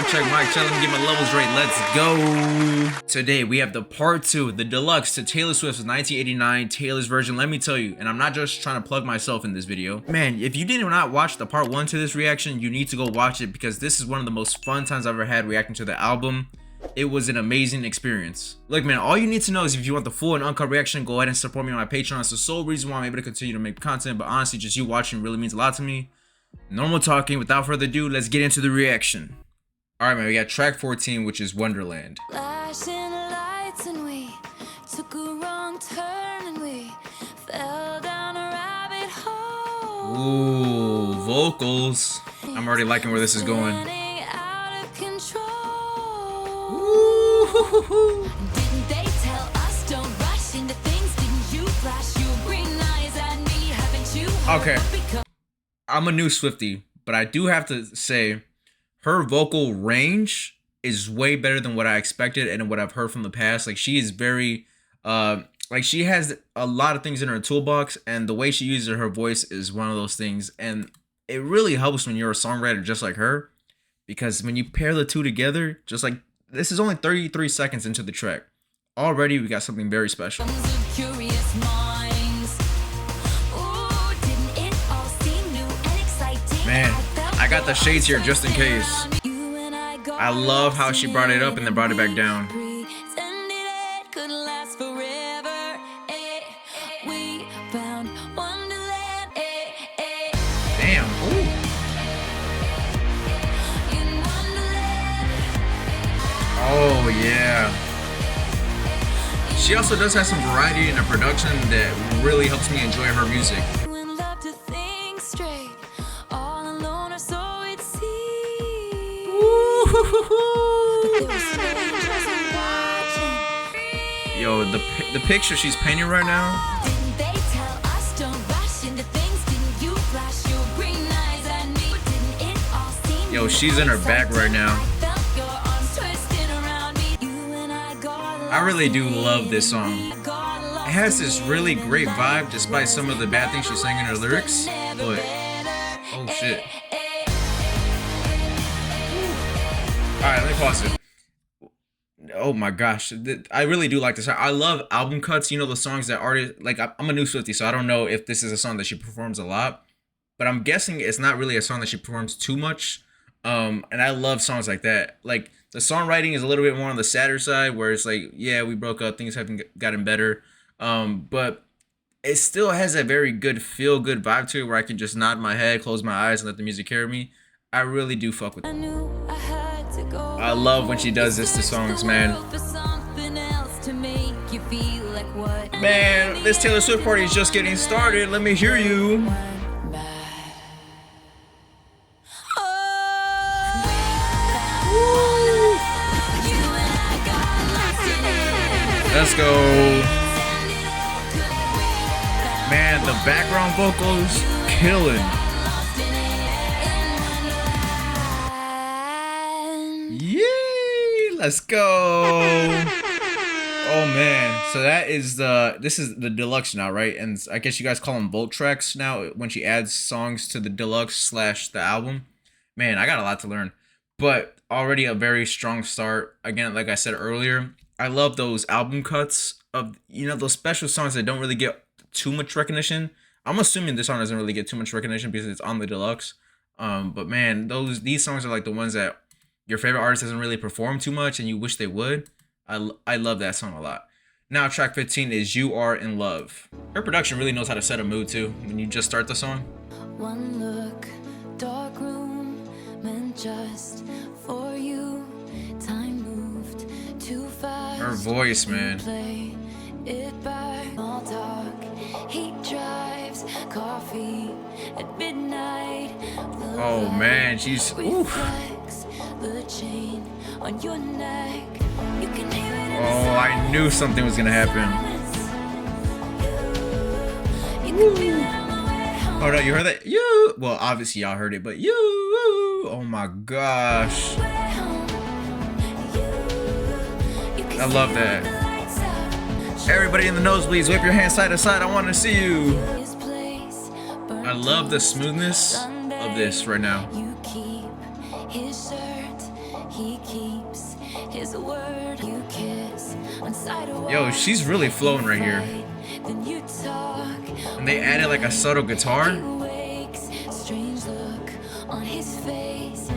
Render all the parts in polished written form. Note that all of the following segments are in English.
mic check. Let me get my levels right. Let's go. Today we have the part 2, the deluxe to Taylor Swift's 1989 Taylor's version. Let me tell you, and I'm not just trying to plug myself in this video. Man, if you did not watch the part 1 to this reaction, you need to go watch it because this is one of the most fun times I've ever had reacting to the album. It was an amazing experience. Look, man, all you need to know is if you want the full and uncut reaction, go ahead and support me on my Patreon. It's the sole reason why I'm able to continue to make content, but honestly, just you watching really means a lot to me. Normal talking, without further ado, let's get into the reaction. Alright, man, we got track 14, which is Wonderland. Flashing lights and we took a wrong turn and we fell down a rabbit hole. Ooh, vocals. I'm already liking where this is going. Out of control. Ooh. Didn't they tell us don't rush into things? Didn't you flash your green eyes at me? Haven't you heard? Okay. I'm a new Swiftie, but I do have to say her vocal range is way better than what I expected and what I've heard from the past. Like, she is very like, she has a lot of things in her toolbox, and the way she uses her voice is one of those things, and it really helps when you're a songwriter just like her, because when you pair the two together, just like this is only 33 seconds into the track, already we got something very special. Man, I got the shades here just in case. I love how she brought it up and then brought it back down. Damn. Ooh. Oh yeah. She also does have some variety in her production that really helps me enjoy her music. Yo, the picture she's painting right now. Yo, she's in her bag right now. I really do love this song. It has this really great vibe despite some of the bad things she's saying in her lyrics, but oh shit. Alright, let me pause it. Oh my gosh, I really do like this. I love album cuts. You know, the songs that artists, like, I'm a new Swiftie, so I don't know if this is a song that she performs a lot, but I'm guessing it's not really a song that she performs too much. And I love songs like that. Like, the songwriting is a little bit more on the sadder side, where it's like, yeah, we broke up, things haven't gotten better, but it still has a very good feel-good vibe to it, where I can just nod my head, close my eyes, and let the music carry me. I really do fuck with it. I love when she does this to songs, man. Man, this Taylor Swift party is just getting started. Let me hear you. Let's go. Man, the background vocals killing. Yay! Let's go. Oh man, so this is the deluxe now, right? And I guess you guys call them Volt tracks now when she adds songs to the deluxe / the album. Man, I got a lot to learn, but already a very strong start. Again, like I said earlier, I love those album cuts of, you know, those special songs that don't really get too much recognition. I'm assuming this song doesn't really get too much recognition because it's on the deluxe. But man, these songs are like the ones that your favorite artist doesn't really perform too much and you wish they would. I love that song a lot. Now track 15 is You Are in Love. Her production really knows how to set a mood too when you just start the song. One look, dark room, meant just for you. Time moved too fast. Her voice, man. Play it back. All talk, he drives, coffee at midnight. Oh man, she's the chain on your neck. You can hear it. Oh, I knew something was gonna happen. Oh no, you heard that? You. Well, obviously y'all heard it, but you. Oh my gosh. I love that. Everybody in the nosebleeds, whip your hands side to side. I want to see you. I love the smoothness of this right now. He keeps his word. You kiss on sidewalks. Yo, she's really flowing right here. Then you talk. And they added like a subtle guitar. He wakes, strange look on his face.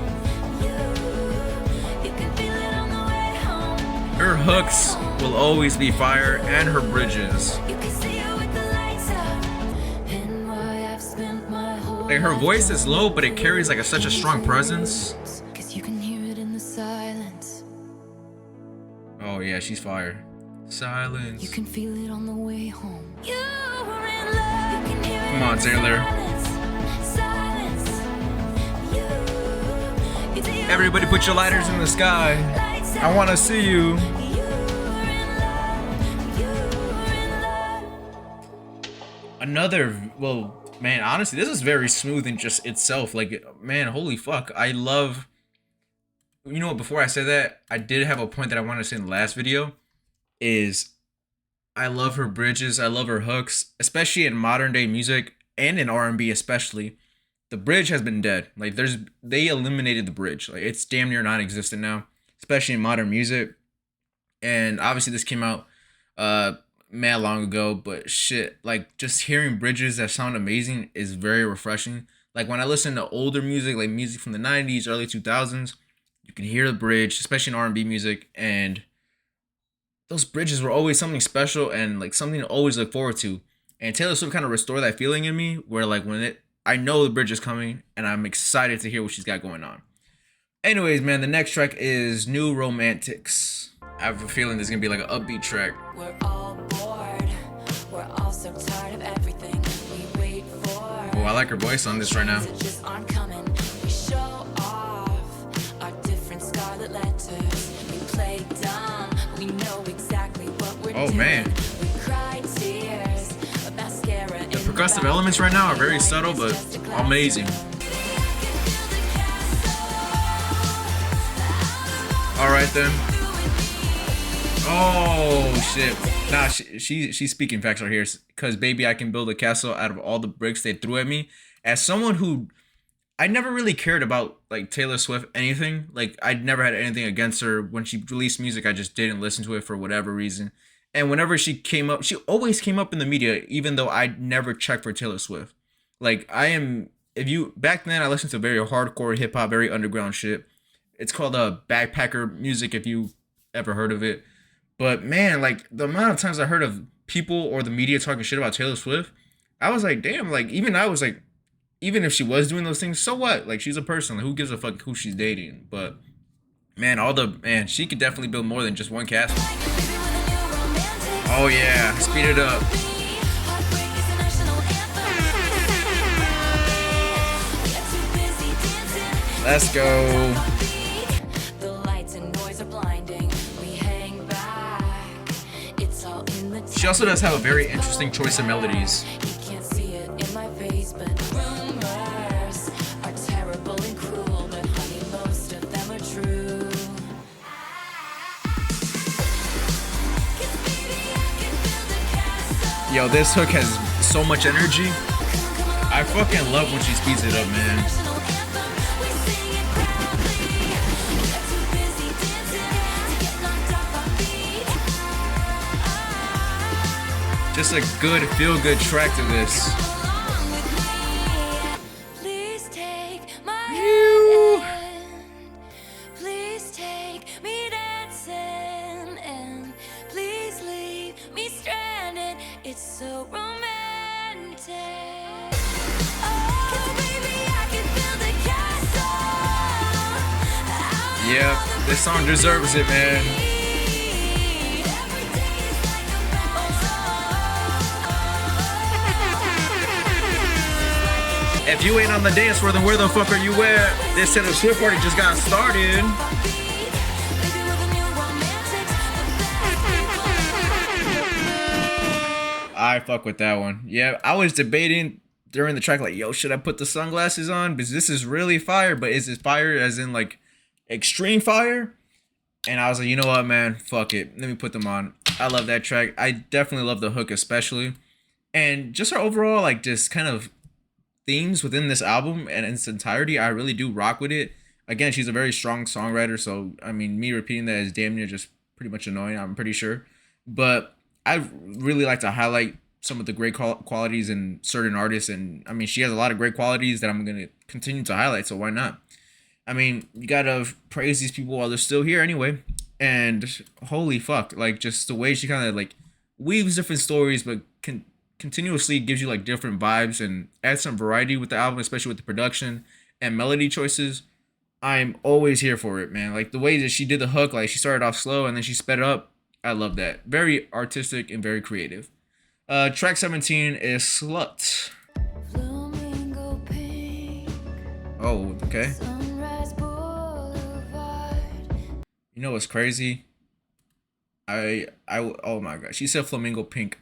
You can feel it on the way home. Her hooks will always be fire, and her bridges. You can see her with the lights up. And why I've spent my whole Like her life voice is low, but it carries like such a strong presence. Cause you can hear it in the silence. Oh yeah, she's fire. Silence. You can feel it on the way home. You were in love. You can hear it Come on, in the Taylor. silence. You Everybody put your lighters in the sky. I wanna see you. Another, well, man, honestly, this is very smooth in just itself. Like, man, holy fuck. I love, you know what, before I said that, I did have a point that I wanted to say in the last video, is I love her bridges, I love her hooks, especially in modern day music and in R&B especially. The bridge has been dead. Like, they eliminated the bridge. Like, it's damn near non-existent now, especially in modern music. And obviously this came out mad long ago, but shit, like just hearing bridges that sound amazing is very refreshing. Like when I listen to older music, like music from the 90s, early 2000s, you can hear the bridge, especially in R&B music, and those bridges were always something special and like something to always look forward to. And Taylor Swift kind of restored that feeling in me where like I know the bridge is coming and I'm excited to hear what she's got going on. Anyways, man, the next track is New Romantics. I have a feeling there's gonna be like an upbeat track. We're all bored. We're all so tired of everything we wait for. Oh, I like her voice on this right now. Messages aren't coming. We show off our different scarlet letters. We play dumb. We know exactly what we're doing. Oh man. We cry tears of mascara. The progressive elements right now are very subtle but amazing. Alright then. Oh shit. Nah, she's speaking facts right here. Cause baby, I can build a castle out of all the bricks they threw at me. As someone who I never really cared about like Taylor Swift anything. Like I never had anything against her. When she released music, I just didn't listen to it for whatever reason. And whenever she came up, she always came up in the media, even though I never checked for Taylor Swift. Like back then I listened to very hardcore hip hop, very underground shit. It's called backpacker music if you ever heard of it. But man, like the amount of times I heard of people or the media talking shit about Taylor Swift, I was like, damn, like even if she was doing those things, so what? Like she's a person. Like, who gives a fuck who she's dating? But man, she could definitely build more than just one castle. Oh yeah, speed it up. Let's go. She also does have a very interesting choice of melodies. Yo, this hook has so much energy. I fucking love when she speeds it up, man. Just a good, feel-good track to this. Please take my hand. Please take me dancing, and please leave me stranded. It's so romantic. Oh, baby, I can build a castle. Yep, this song deserves it, man. If you ain't on the dance floor, then where the fuck are you at? This Taylor Swift party just got started. I fuck with that one. Yeah, I was debating during the track, like, yo, should I put the sunglasses on? Because this is really fire, but is it fire as in, like, extreme fire? And I was like, you know what, man? Fuck it. Let me put them on. I love that track. I definitely love the hook especially. And just her overall, like, just kind of themes within this album and its entirety, I really do rock with it. Again, she's a very strong songwriter, so I mean, me repeating that is damn near just pretty much annoying. I'm pretty sure, but I really like to highlight some of the great qualities in certain artists, and I mean, she has a lot of great qualities that I'm gonna continue to highlight. So why not? I mean, you gotta praise these people while they're still here anyway. And holy fuck, like just the way she kind of like weaves different stories, but continuously gives you like different vibes and adds some variety with the album, especially with the production and melody choices. I'm always here for it, man. Like the way that she did the hook, like she started off slow and then she sped up. I love that. Very artistic and very creative. Track 17 is Slut. Flamingo pink, Oh, okay. Sunrise Boulevard. You know what's crazy? Oh my god, she said flamingo pink,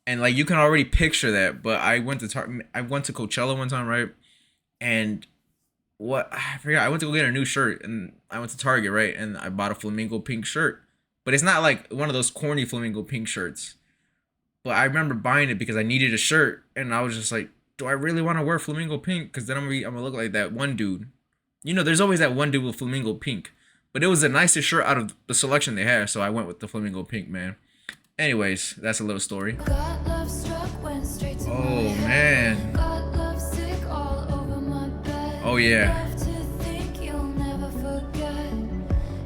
and like you can already picture that. But I went to Coachella one time, right? And what I forgot, I went to go get a new shirt, and I went to Target, right? And I bought a flamingo pink shirt, but it's not like one of those corny flamingo pink shirts. But I remember buying it because I needed a shirt, and I was just like, do I really want to wear flamingo pink? Because then I'm gonna look like that one dude. You know, there's always that one dude with flamingo pink, but it was the nicest shirt out of the selection they had, so I went with the flamingo pink, man. Anyways, that's a little story. Got love struck, went straight to my Oh head. man. Got love sick all over my bed. Oh yeah. Love to think you'll never forget.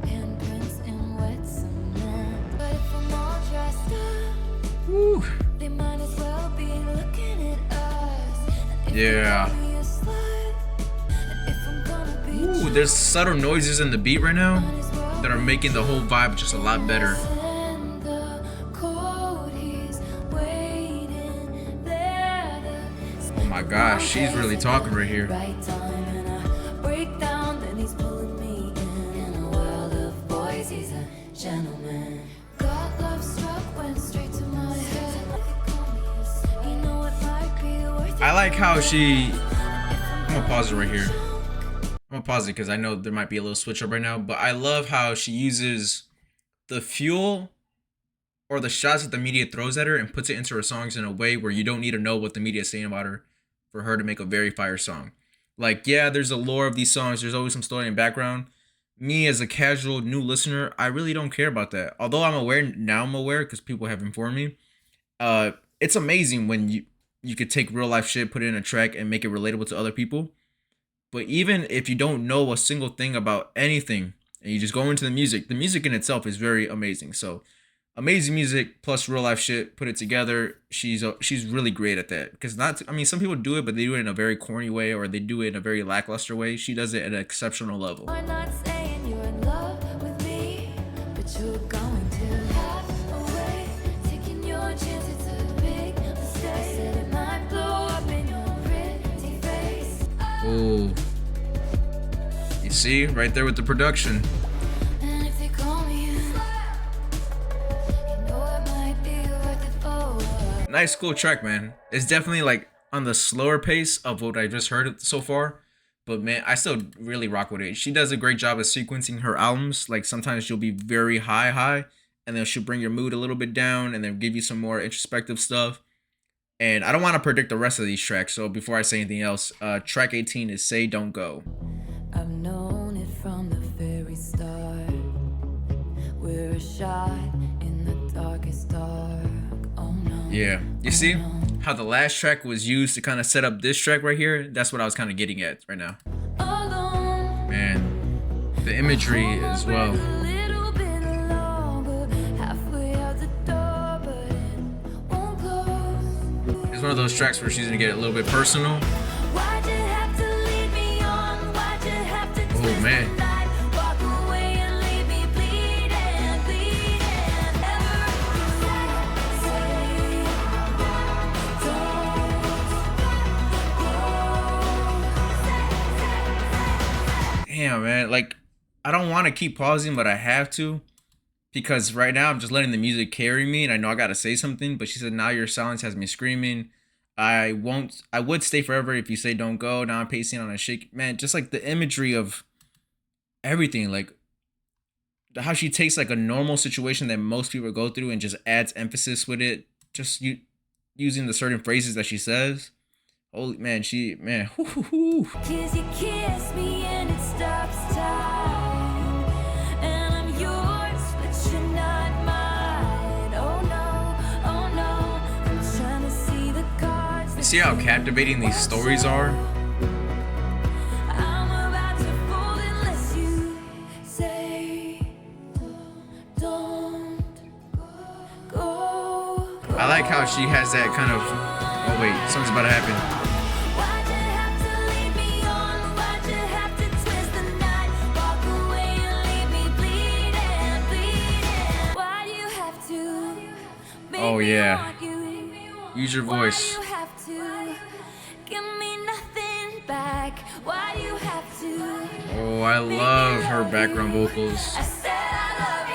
Handprints in wet cement. But if I'm all dressed up, Woo. they might as well be looking at us. And if Yeah. you call me a slut, and if I'm gonna be Ooh, there's subtle noises in the beat right now might as well that are making the whole vibe just a lot better. send the code, he's waiting there. Oh my gosh, she's really talking right here. Right time and I break down, then he's pulling me in a world of boys, he's a gentleman. Got love struck, went straight to my head. You know it might be worth I like how I'm gonna pause it right here. I'm gonna pause it because I know there might be a little switch up right now, but I love how she uses the fuel or the shots that the media throws at her and puts it into her songs in a way where you don't need to know what the media is saying about her for her to make a very fire song. Like, yeah, there's a lore of these songs, there's always some story in the background. Me as a casual new listener, I really don't care about that. Although I'm aware because people have informed me. It's amazing when you could take real life shit, put it in a track, and make it relatable to other people. But even if you don't know a single thing about anything and you just go into the music in itself is very amazing. So amazing music plus real life shit, put it together. She's really great at that. Because I mean, some people do it, but they do it in a very corny way or they do it in a very lackluster way. She does it at an exceptional level. I'm not saying you're in love with me, but you're going to have a way, taking your chance. It's a big mistake. Said it might blow up in your pretty face. Oh, you see right there with the production. And if they call me a slut, you know it might be worth it for. Nice, cool track, man. It's definitely like on the slower pace of what I just heard so far. But man, I still really rock with it. She does a great job of sequencing her albums. Like sometimes she'll be very high, and then she'll bring your mood a little bit down, and then give you some more introspective stuff. And I don't want to predict the rest of these tracks. So before I say anything else, track 18 is Say Don't Go. I've known it from the very start. We're a shot in the darkest dark. Oh no. Yeah, you see how the last track was used to kind of set up this track right here? That's what I was kind of getting at right now. Alone. Man, the imagery as well. A little bit longer, halfway out the door, but it won't close. It's one of those tracks where she's gonna get a little bit personal. Why'd you have to lead me on? Why'd you have to Oh man. walk away and leave me bleeding, bleeding? Ever say, Damn, man. Like, I don't want to keep pausing, but I have to. Because right now I'm just letting the music carry me and I know I gotta say something. But she said, now your silence has me screaming. I would stay forever if you say don't go. Now I'm pacing on a shake. Man, just like the imagery of everything. Like, how she takes like a normal situation that most people go through and just adds emphasis with it. Just using the certain phrases that she says. Holy man, man. Kiss you kiss me and it stops time. See how captivating these stories are? I'm about to fold unless you say don't go. I like how she has that kind of. Oh wait, something's about to happen. Why'd you have to lead me on? Why'd you have to twist the night? Walk away and leave me bleeding, bleeding. Why do you have to make Oh me yeah. want you? Use your Why voice. do you have to give me nothing back? Why do you have to? Oh, I love her background vocals. I said I love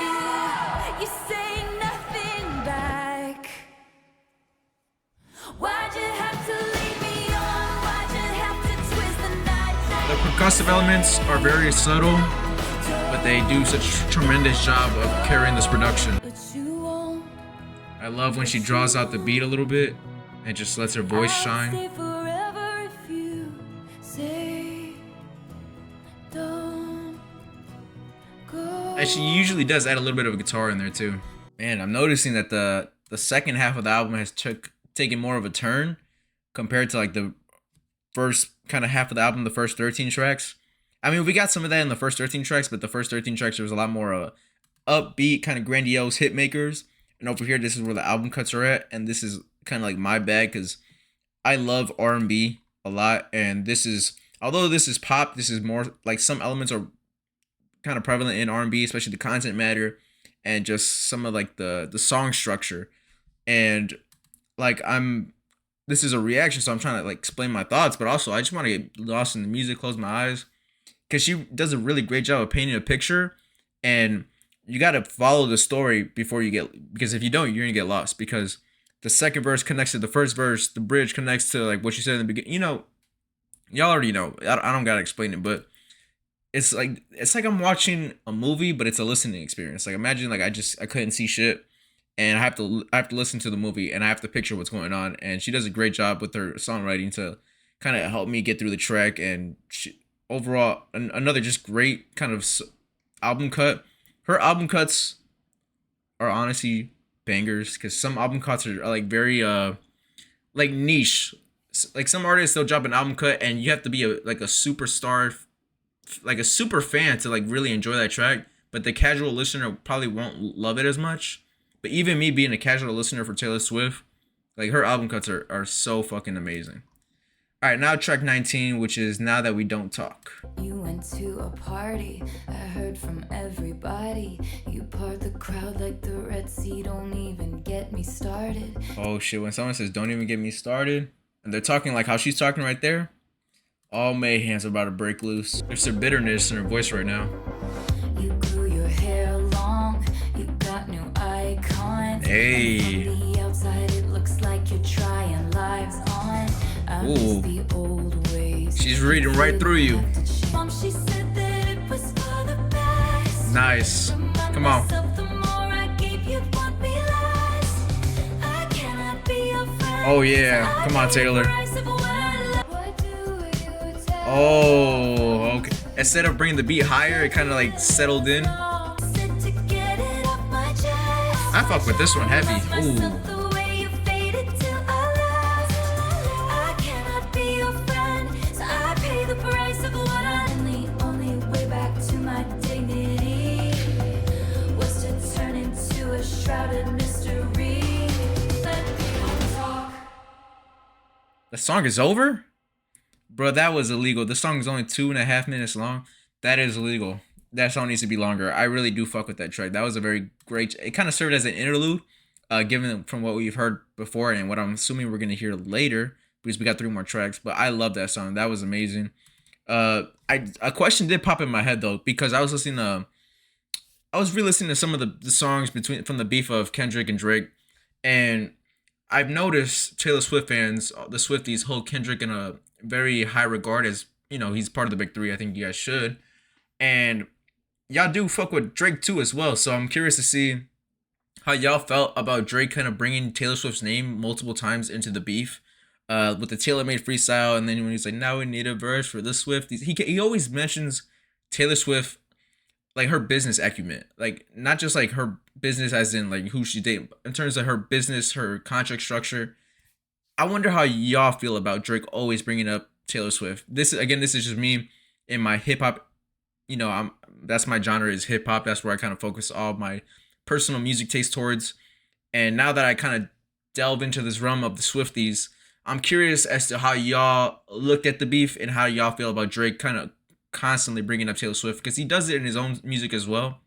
you. You say nothing back. Why'd you have to leave me on? Why'd you have to twist the night? The percussive elements are very subtle, but they do such a tremendous job of carrying this production. But you won't. I love when she draws out the beat a little bit and just lets her voice I'll shine. stay forever if you say don't go. And she usually does add a little bit of a guitar in there too. Man, I'm noticing that the second half of the album has taken more of a turn compared to like the first kind of half of the album, the first 13 tracks. I mean, we got some of that in the first 13 tracks, but the first 13 tracks there was a lot more upbeat, kind of grandiose hit makers. And over here, this is where the album cuts are at, and this is kind of like my bag because I love R&B a lot, and this is, although this is pop, this is more like some elements are kind of prevalent in R&B, especially the content matter and just some of like the song structure. And like this is a reaction, so I'm trying to like explain my thoughts, but also I just want to get lost in the music, close my eyes, because she does a really great job of painting a picture, and you got to follow the story before you get, because if you don't, you're gonna get lost, because the second verse connects to the first verse, the bridge connects to like what she said in the beginning. You know, y'all already know. I don't gotta explain it, but it's like I'm watching a movie, but it's a listening experience. Like imagine like I couldn't see shit, and I have to listen to the movie, and I have to picture what's going on. And she does a great job with her songwriting to kind of help me get through the track. And overall, another just great kind of album cut. Her album cuts are honestly bangers, because some album cuts are like very like niche. Like some artists, they'll drop an album cut and you have to be like a superstar, like a super fan to like really enjoy that track, but the casual listener probably won't love it as much. But even me being a casual listener for Taylor Swift, like her album cuts are so fucking amazing. All right, now track 19, which is Now That We Don't Talk. You went to a party, I heard from everybody. You part the crowd like the Red Sea, don't even get me started. Oh shit, when someone says don't even get me started, and they're talking like how she's talking right there, all mayhem's about to break loose. There's some bitterness in her voice right now. You grew your hair long, you got new icons. Hey. And from the outside it looks like you're trying lives on. I miss Ooh. the old ways. She's reading right through you. Mom, she said that it was for the best. Nice. Come on. Oh yeah. Come on, Taylor. Oh, okay. Instead of bringing the beat higher, it kind of like settled in. I fuck with this one heavy. Ooh. The song is over? Bro, that was illegal. The song is only 2.5 minutes long. That is illegal. That song needs to be longer. I really do fuck with that track. That was a very great... It kind of served as an interlude, given from what we've heard before and what I'm assuming we're going to hear later, because we got 3 more tracks. But I love that song. That was amazing. A question did pop in my head, though, because I was listening to... I was re-listening to some of the songs from the beef of Kendrick and Drake, and I've noticed Taylor Swift fans, the Swifties, hold Kendrick in a very high regard, as, you know, he's part of the big 3. I think you guys should. And y'all do fuck with Drake too as well. So I'm curious to see how y'all felt about Drake kind of bringing Taylor Swift's name multiple times into the beef, with the tailor-made freestyle. And then when he's like, now we need a verse for the Swifties, he always mentions Taylor Swift, like her business acumen, like not just like her business as in like who she's dating, in terms of her business, her contract structure. I wonder how y'all feel about Drake always bringing up Taylor Swift. This is just me in my hip hop. You know, that's my genre is hip hop. That's where I kind of focus all my personal music taste towards. And now that I kind of delve into this realm of the Swifties, I'm curious as to how y'all looked at the beef and how y'all feel about Drake kind of constantly bringing up Taylor Swift because he does it in his own music as well.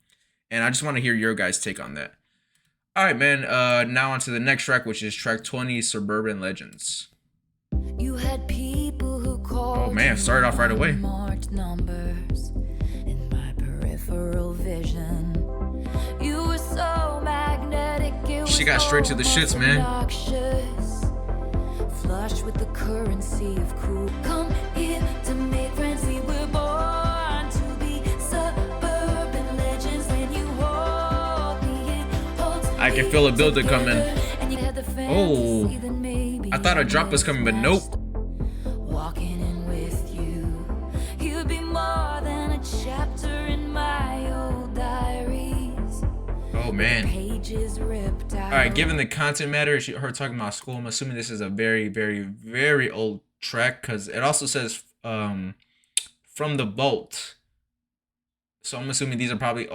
And I just want to hear your guys' take on that. All right, man. Now on to the next track, which is track 20, Suburban Legends. You had people who called Oh man, started off right away. marked numbers in my peripheral vision. You were so magnetic. She got straight to the shits, man. Obnoxious, flush with the currency of cool. Come here to make friends. We were born to be suburban legends. When you hold me, it holds I can feel a builder coming. Oh, I thought a drop was coming, but nope. Walking in with you, you'd be more than a chapter in my old diaries. Oh man. Pages ripped out. All right, given the content matter, her talking about school, I'm assuming this is a very, very, very old track because it also says from the Bolt. So I'm assuming these are probably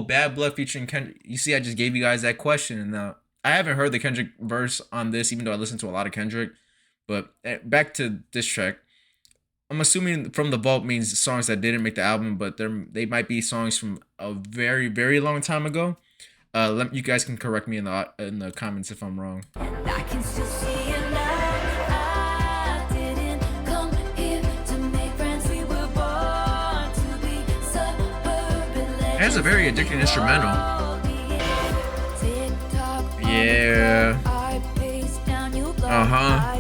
Bad Blood featuring Kendrick. You see, I just gave you guys that question, and I haven't heard the Kendrick verse on this, even though I listen to a lot of Kendrick. But back to this track, I'm assuming from the vault means songs that didn't make the album, but they might be songs from a very, very long time ago. You guys can correct me in the comments if I'm wrong. I can still see it now. I didn't come here to make friends. We were born to be suburban legends. It has a very addicting instrumental. Yeah. Uh-huh.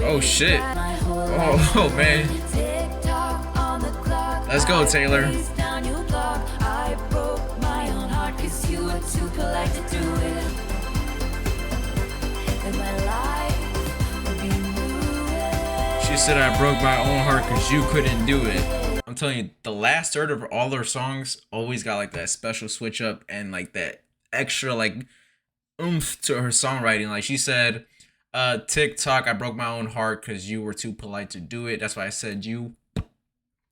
Oh shit. Oh man. Let's go, Taylor. She said I broke my own heart because you couldn't do it. I'm telling you, the last third of all her songs always got like that special switch up and like that extra like oomph to her songwriting. Like she said, TikTok, I broke my own heart because you were too polite to do it. That's why I said you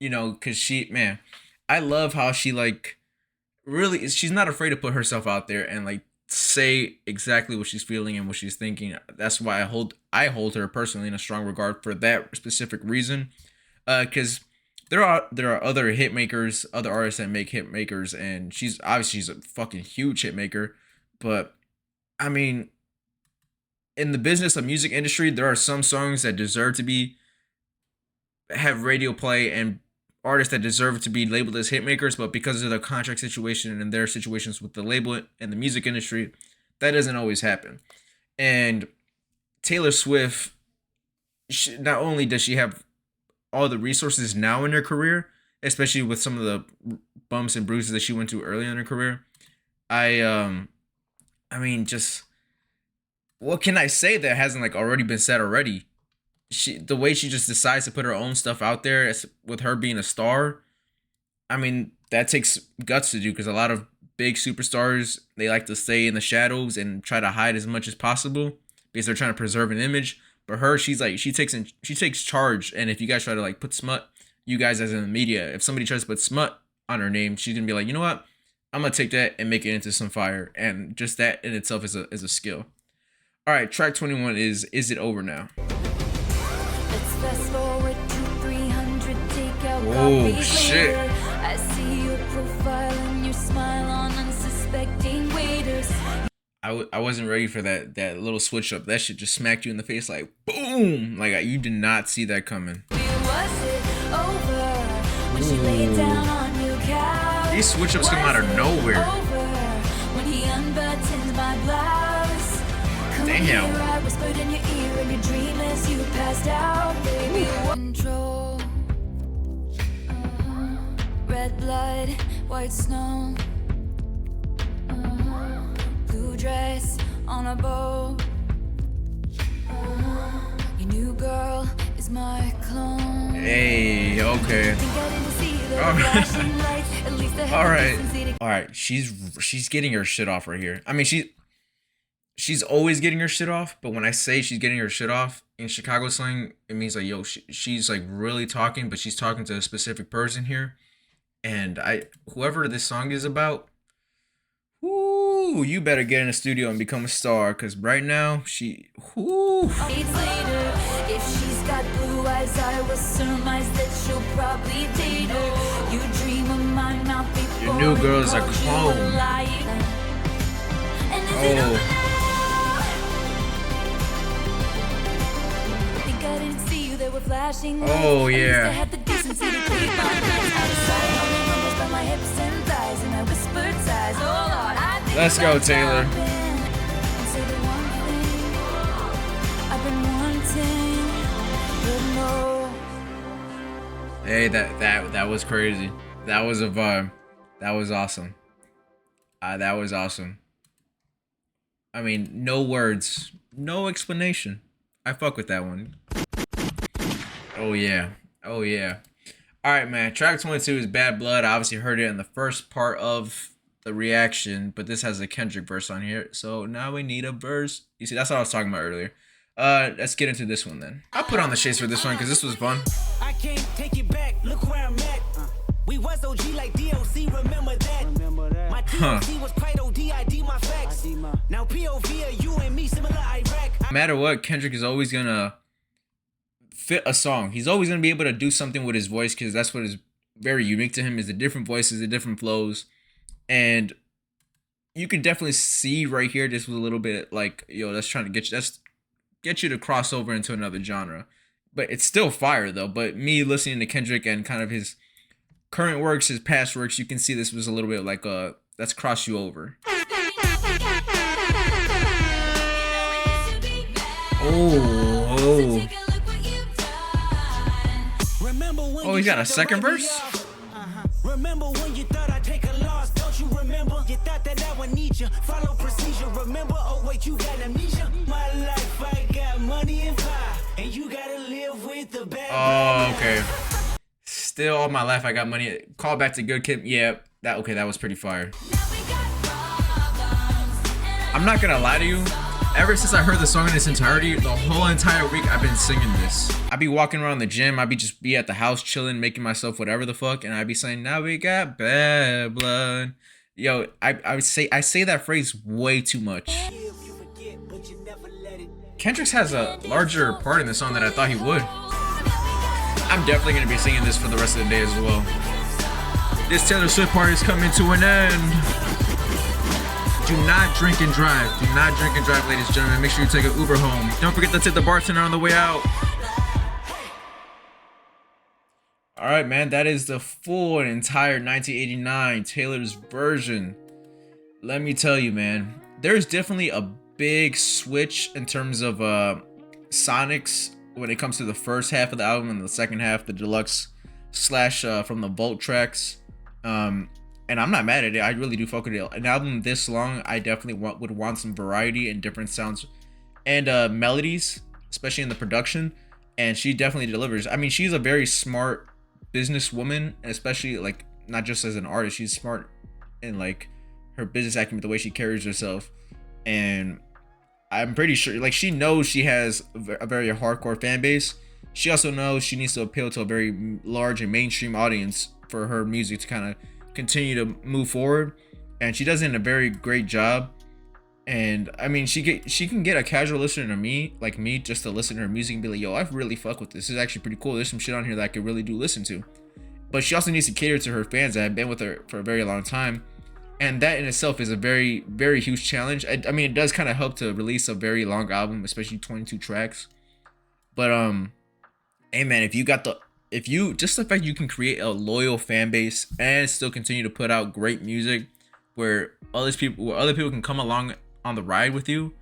know, because man, I love how she like really, she's not afraid to put herself out there and like say exactly what she's feeling and what she's thinking. That's why I hold her personally in a strong regard for that specific reason. Because there are other hit makers, other artists that make hit makers, and she's a fucking huge hit maker. But I mean, in the business of music industry, there are some songs that deserve to have radio play and artists that deserve to be labeled as hit makers, but because of the contract situation and their situations with the label and the music industry, that doesn't always happen. And Taylor Swift, not only does she have all the resources now in her career, especially with some of the bumps and bruises that she went through early in her career, I mean, just what can I say that hasn't like already been said already? The way she just decides to put her own stuff out there with her being a star, I mean, that takes guts to do because a lot of big superstars, they like to stay in the shadows and try to hide as much as possible because they're trying to preserve an image. But her, she takes charge. And if you guys try to like put smut, you guys as in the media, if somebody tries to put smut on her name, she's gonna be like, you know what? I'm gonna take that and make it into some fire. And just that in itself is a skill. All right, track 21 is It Over Now? Fast forward to 300, take out oh shit. I see your profile and your smile on unsuspecting waiters. I wasn't ready for that little switch up. That shit just smacked you in the face like boom. Like you did not see that coming. Was it over when she laid down on your couch? These switch ups come out of nowhere. When he unbuttoned my blouse. Damn. I whispered in your ear and your dream as you passed out, baby. Control. Red blood, white snow. Blue dress on a boat. Your new girl is my clone. Hey, okay. All right. She's getting her shit off right here. I mean, she's always getting her shit off, but when I say she's getting her shit off in Chicago slang, it means like, yo, she's like really talking, but she's talking to a specific person here. And whoever this song is about, whoo, you better get in the studio and become a star, because right now, whoo. Days later, if she's got blue eyes, I will surmise that she'll probably date her. You dream of my mouth before Your new girl is a it calls you clone. liar. And is it over now? Think I didn't see you, there were flashing lights. Oh, At least yeah. I had the decency to keep my eyes out of sight. Only numbers by my hips and thighs, and I whispered sighs. Oh Lord, I think Let's go, about Taylor. stopping and say the one thing I've been wanting, but no. Hey, that was crazy. That was a vibe. That was awesome. That was awesome. I mean, no words, no explanation. I fuck with that one. Oh yeah. Oh yeah. All right, man. Track 22 is Bad Blood. I obviously heard it in the first part of the reaction, but this has a Kendrick verse on here. So now we need a verse. You see, that's what I was talking about earlier. Let's get into this one then. I'll put on the shades for this one because this was fun. I can't take it back. Look where I'm at. We was OG like DLC. Remember that? My DLC was quite OD. I D my facts. Now POV are you and me similar Iraq. No matter what, Kendrick is always gonna fit a song. He's always gonna be able to do something with his voice because that's what is very unique to him is the different voices, the different flows, and you can definitely see right here. This was a little bit like, yo, that's trying to get you to cross over into another genre, but it's still fire though. But me listening to Kendrick and kind of his current works, his past works, you can see this was a little bit like that's cross you over. Oh. Oh, he's got a second verse? Remember when you thought I'd take a loss? Don't you remember? You thought that I would need you. Follow procedure. Remember? Oh wait, you got amnesia. My life, I got money and power, and you gotta live with the bad. Oh, okay. Still all my life I got money. Call back to Good Kid. Yeah, that was pretty fire. I'm not gonna lie to you. Ever since I heard the song in its entirety, the whole entire week I've been singing this. I'd be walking around the gym, I'd be at the house chilling, making myself whatever the fuck, and I'd be saying, now we got bad blood. Yo, I say that phrase way too much. Kendrick has a larger part in the song than I thought he would. I'm definitely gonna be singing this for the rest of the day as well. This Taylor Swift party is coming to an end. Do not drink and drive. Do not drink and drive, ladies and gentlemen. Make sure you take an Uber home. Don't forget to tip the bartender on the way out. All right, man. That is the full and entire 1989 Taylor's version. Let me tell you, man. There's definitely a big switch in terms of sonics when it comes to the first half of the album and the second half, the deluxe slash from the vault tracks. And I'm not mad at it. I really do fuck with it. An album this long, I definitely would want some variety and different sounds and melodies, especially in the production. And she definitely delivers. I mean, she's a very smart businesswoman, especially like not just as an artist. She's smart in like her business acumen, the way she carries herself. And I'm pretty sure, like, she knows she has a very hardcore fan base. She also knows she needs to appeal to a very large and mainstream audience for her music to kind of continue to move forward, and she does it in a very great job. And I mean, she can get a casual listener to me, like me, just to listen to her music and be like, yo, I really fuck with this. This is actually pretty cool. There's some shit on here that I could really do listen to. But she also needs to cater to her fans that have been with her for a very long time, and that in itself is a very, very huge challenge. I mean, it does kind of help to release a very long album, especially 22 tracks. But hey man, if you just the fact you can create a loyal fan base and still continue to put out great music where other people can come along on the ride with you,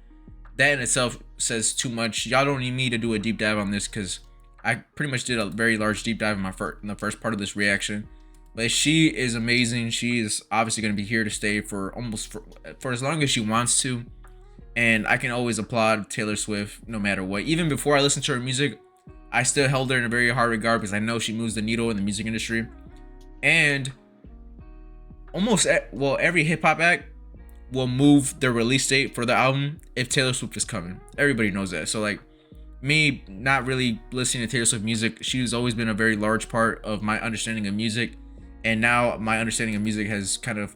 that in itself says too much. Y'all don't need me to do a deep dive on this because I pretty much did a very large deep dive in the first part of this reaction. But she is amazing. She is obviously going to be here to stay for as long as she wants to. And I can always applaud Taylor Swift no matter what. Even before I listen to her music, I still held her in a very high regard because I know she moves the needle in the music industry. And every hip hop act will move the release date for the album if Taylor Swift is coming. Everybody knows that. So like me not really listening to Taylor Swift music, she's always been a very large part of my understanding of music, and now my understanding of music has kind of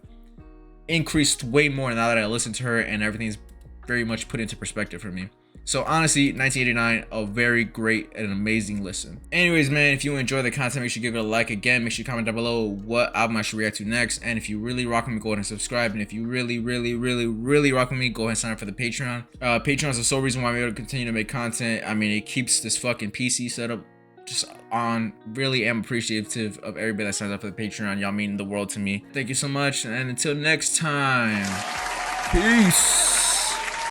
increased way more now that I listen to her, and everything's very much put into perspective for me. So honestly, 1989, a very great and amazing listen. Anyways, man, if you enjoy the content, make sure you give it a like. Again, make sure you comment down below what album I should react to next. And if you really rock with me, go ahead and subscribe. And if you really rock with me, go ahead and sign up for the Patreon. Patreon is the sole reason why I'm able to continue to make content. I mean, it keeps this fucking PC setup just on. Really am appreciative of everybody that signs up for the Patreon. Y'all mean the world to me. Thank you so much. And until next time, peace.